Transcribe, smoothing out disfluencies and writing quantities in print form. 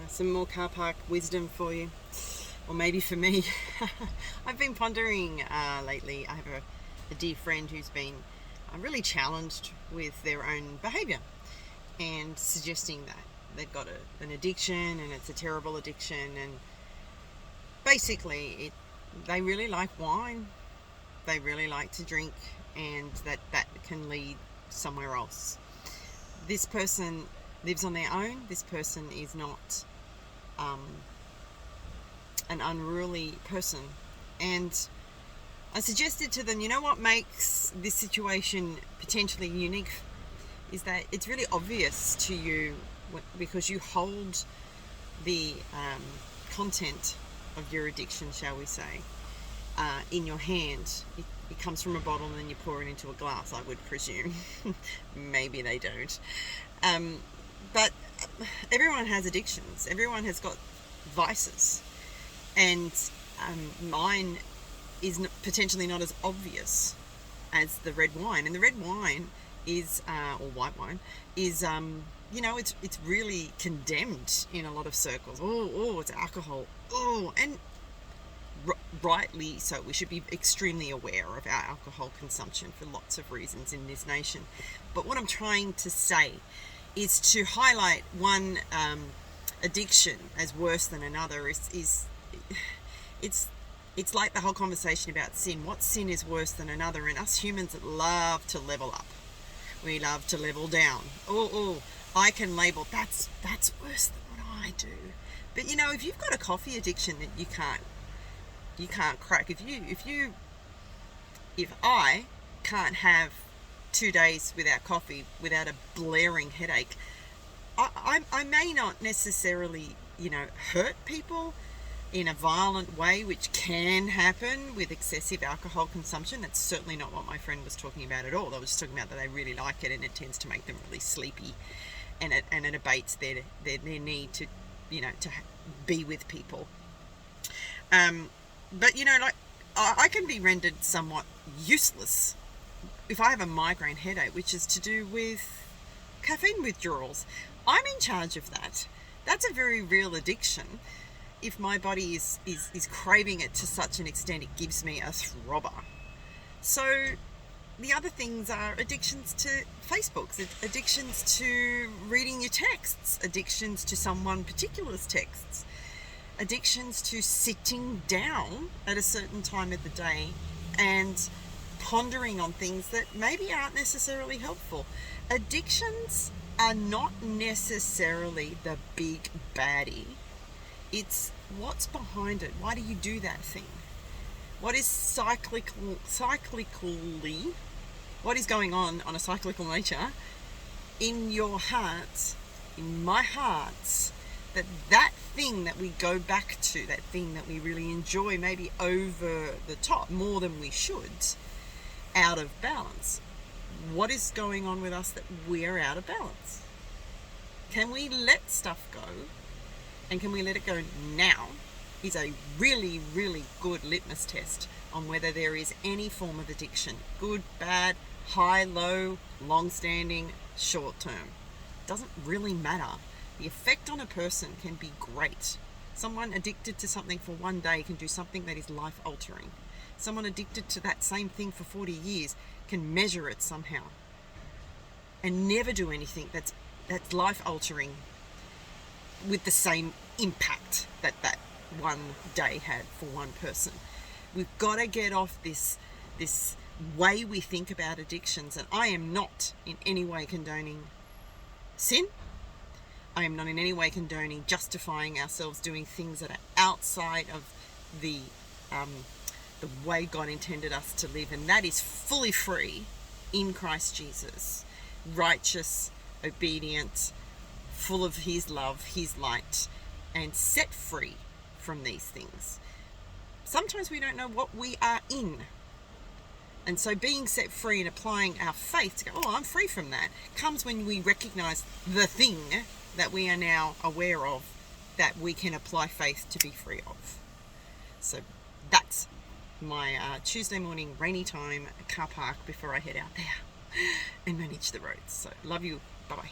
Some more car park wisdom for you, or maybe for me. I've been pondering lately. I have a dear friend who's been really challenged with their own behaviour and suggesting that they've got an addiction and it's a terrible addiction, and basically they really like wine, they really like to drink, and that can lead somewhere else. This person lives on their own. This person is not an unruly person. And I suggested to them, you know what makes this situation potentially unique is that it's really obvious to you because you hold the content of your addiction, shall we say, in your hand. It comes from a bottle and then you pour it into a glass, I would presume. Maybe they don't. But everyone has addictions. Everyone has got vices. And mine is potentially not as obvious as the red wine. And the red wine is, or white wine, is, it's really condemned in a lot of circles. Oh, it's alcohol. Oh, and rightly so. We should be extremely aware of our alcohol consumption for lots of reasons in this nation. But what I'm trying to say is to highlight one addiction as worse than another is it's like the whole conversation about sin. What sin is worse than another? And us humans love to level up. We love to level down. Oh, I can label that's worse than what I do. But if you've got a coffee addiction that you can't crack, if I can't have 2 days without coffee without a blaring headache, I may not necessarily hurt people in a violent way, which can happen with excessive alcohol consumption. That's certainly not what my friend was talking about at all. They were just talking about that they really like it and it tends to make them really sleepy, and it abates their need to to be with people. But I can be rendered somewhat useless if I have a migraine headache, which is to do with caffeine withdrawals. I'm in charge of that. That's a very real addiction. If my body is craving it to such an extent, it gives me a throbber. So the other things are addictions to Facebook, addictions to reading your texts, addictions to someone particular's texts, addictions to sitting down at a certain time of the day and pondering on things that maybe aren't necessarily helpful. Addictions are not necessarily the big baddie. It's what's behind it. Why do you do that thing? What is cyclically, what is going on a cyclical nature in your heart, in my heart, that thing that we go back to, that thing that we really enjoy, maybe over the top, more than we should, out of balance. What is going on with us that we're out of balance? Can we let stuff go? And can we let it go now? Is a really, really good litmus test on whether there is any form of addiction. Good, bad, high, low, long-standing, short-term. Doesn't really matter. The effect on a person can be great. Someone addicted to something for one day can do something that is life-altering. Someone addicted to that same thing for 40 years can measure it somehow and never do anything that's life-altering with the same impact that one day had for one person. We've got to get off this way we think about addictions. And I am not in any way condoning sin. I am not in any way condoning justifying ourselves doing things that are outside of the way God intended us to live. And that is fully free in Christ Jesus. Righteous, obedient, full of his love, his light, and set free from these things. Sometimes we don't know what we are in. And so being set free and applying our faith to go, I'm free from that, comes when we recognize the thing that we are now aware of that we can apply faith to be free of. So that's my Tuesday morning rainy time car park before I head out there and manage the roads. So love you. Bye-bye.